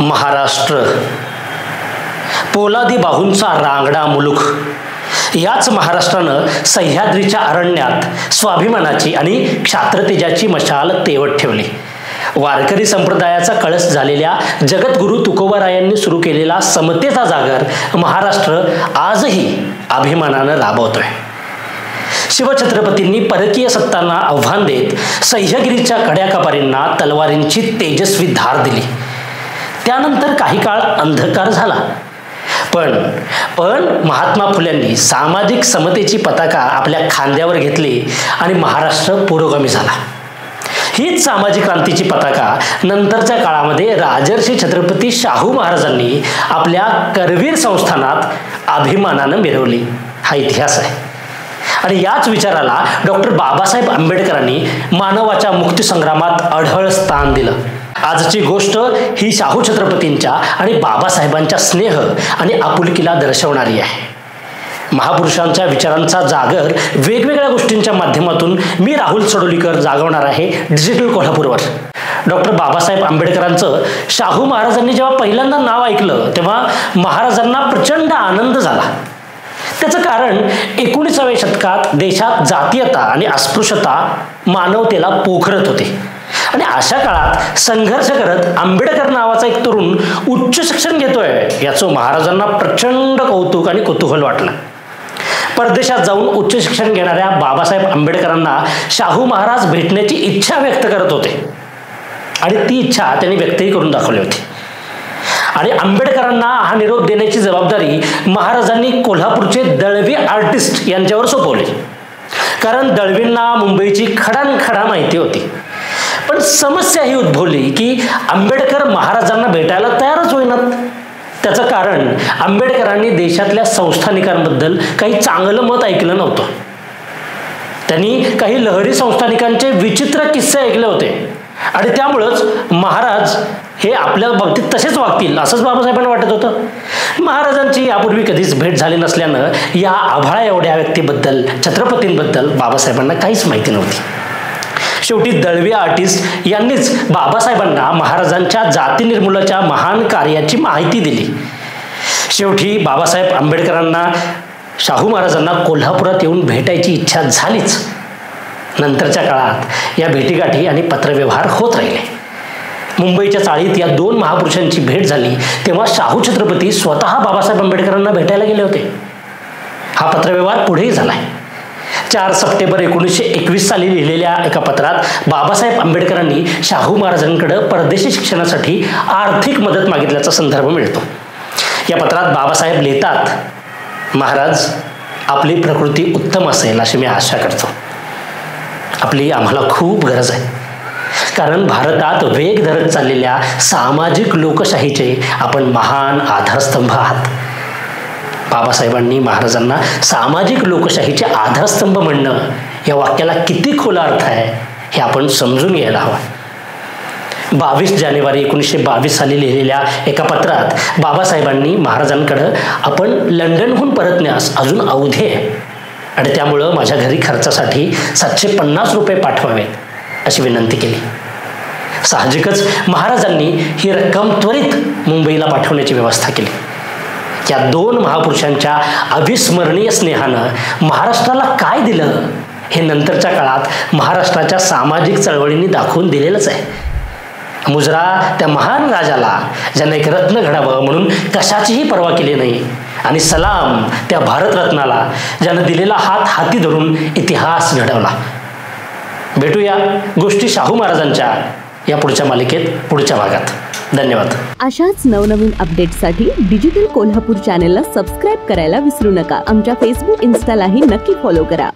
महाराष्ट्र, पोलादी बाहूंचा रांगडा मुलूक. याच महाराष्ट्रानं सह्याद्रीच्या अरण्यात स्वाभिमानाची आणि क्षात्रतेजाची मशाल तेवत ठेवली. वारकरी संप्रदायाचा कळस झालेल्या जगद्गुरू तुकोबारायांनी सुरू केलेला समतेचा जागर महाराष्ट्र आजही अभिमानानं राबवतोय. शिवछत्रपतींनी परकीय सत्तांना आव्हान देत सह्याद्रीच्या कड्याकपारींना तलवारींची तेजस्वी धार दिली. त्यानंतर काही काळ अंधकार झाला, पण महात्मा फुल्यांनी सामाजिक समतेची पताका आपल्या खांद्यावर घेतली आणि महाराष्ट्र पुरोगामी झाला. हीच सामाजिक क्रांतीची पताका नंतरच्या काळामध्ये राजर्षी छत्रपती शाहू महाराजांनी आपल्या करवीर संस्थानात अभिमानानं मिरवली. हा इतिहास आहे. आणि याच विचाराला डॉक्टर बाबासाहेब आंबेडकरांनी मानवाच्या मुक्तीसंग्रामात अढळ स्थान दिलं. आजची गोष्ट ही शाहू छत्रपतींच्या आणि बाबासाहेबांच्या स्नेह आणि आपुलकीला दर्शवणारी आहे. महापुरुषांच्या विचारांचा जागर वेगवेगळ्या गोष्टींच्या माध्यमातून मी राहुल सडोलीकर जागवणार आहे डिजिटल कोल्हापूरवर. डॉक्टर बाबासाहेब आंबेडकरांचं शाहू महाराजांनी जेव्हा पहिल्यांदा नाव ऐकलं तेव्हा महाराजांना प्रचंड आनंद झाला. त्याचं कारण 19व्या शतकात देशात जातीयता आणि अस्पृश्यता मानवतेला पोखरत होते आणि अशा काळात संघर्ष करत आंबेडकर नावाचा एक तरुण उच्च शिक्षण घेतोय याचं महाराजांना प्रचंड कौतुक आणि कुतूहल वाटलं. परदेशात जाऊन उच्च शिक्षण घेणाऱ्या बाबासाहेब आंबेडकरांना शाहू महाराज भेटण्याची इच्छा व्यक्त करत होते आणि ती इच्छा त्यांनी व्यक्तही करून दाखवली होती. आणि आंबेडकरांना हा निरोप देण्याची जबाबदारी महाराजांनी कोल्हापूरचे दळवी आर्टिस्ट यांच्यावर सोपवली. कारण दळवींना मुंबईची खडानखडा माहिती होती. पण समस्या ही उद्भवली की आंबेडकर महाराजांना भेटायला तयारच होईनात. त्याचं कारण आंबेडकरांनी देशातल्या संस्थानिकांबद्दल काही चांगलं मत ऐकलं नव्हतं. त्यांनी काही लहरी संस्थानिकांचे विचित्र किस्से ऐकले होते आणि त्यामुळंच महाराज हे आपल्या बाबतीत तसेच वागतील असंच बाबासाहेबांना वाटत होतं. महाराजांची यापूर्वी कधीच भेट झाली नसल्यानं या आभाळा एवढ्या व्यक्तीबद्दल, छत्रपतींबद्दल बाबासाहेबांना काहीच माहिती नव्हती. शेवटी दळवी आर्टिस्ट यांनीच बाबासाहेबांना महाराजांच्या जाती निर्मूलनाच्या महान कार्याची माहिती दिली. शेवटी बाबासाहेब आंबेडकरांना शाहू महाराजांना कोल्हापुरात येऊन भेटायची इच्छा झालीच. नंतरच्या काळात या भेटीगाठी आणि पत्रव्यवहार होत राहिले. मुंबईच्या चाळीत या दोन महापुरुषांची भेट झाली तेव्हा शाहू छत्रपती स्वतः बाबासाहेब आंबेडकरांना भेटायला गेले होते. हा पत्रव्यवहार पुढेही झालाय. 4 सप्टेंबर 1921 साली लिहिलेल्या एका पत्रात बाबासाहेब आंबेडकरांनी शाहू महाराजांकडे परदेशी शिक्षणासाठी आर्थिक मदत मागितल्याचा संदर्भ मिळतो. या पत्रात बाबासाहेब लिहितात, महाराज, आपली प्रकृती उत्तम असेल अशी मी आशा करतो. आपली आम्हाला खूप गरज आहे. कारण भारतात वेग धरत चाललेल्या सामाजिक लोकशाहीचे आपण महान आधारस्तंभ आहात. बाबासाहेबांनी महाराजांना सामाजिक लोकशाहीचे आधारस्तंभ म्हणणं या वाक्याला किती खोल अर्थ आहे हे आपण समजून घ्यायला हवं. 22 जानेवारी 1922 साली लिहिलेल्या एका पत्रात बाबासाहेबांनी महाराजांकडे आपण लंडनहून परतण्यास अजून अवधी आहे आणि त्यामुळं माझ्या घरी खर्चासाठी 750 रुपये पाठवावेत अशी विनंती केली. साहजिकच महाराजांनी ही रक्कम त्वरित मुंबईला पाठवण्याची व्यवस्था केली. या दोन महापुरुषांच्या अविस्मरणीय स्नेहानं महाराष्ट्राला काय दिलं हे नंतरच्या काळात महाराष्ट्राच्या सामाजिक चळवळींनी दाखवून दिलेलंच आहे. मुजरा त्या महान राजाला ज्याने एक रत्न घडावं म्हणून कशाचीही पर्वा केली नाही आणि सलाम त्या भारतरत्नाला ज्यानं दिलेला हात हाती धरून इतिहास घडवला. भेटूया गोष्टी शाहू महाराजांच्या या पुढच्या मालिकेत पुढच्या भागात. धन्यवाद. अशाच नवनवीन अपडेट्ससाठी डिजिटल कोल्हापूर चॅनेलला सबस्क्राईब करायला विसरू नका. आमच्या फेसबुक, इन्स्टालाही नक्की फॉलो करा.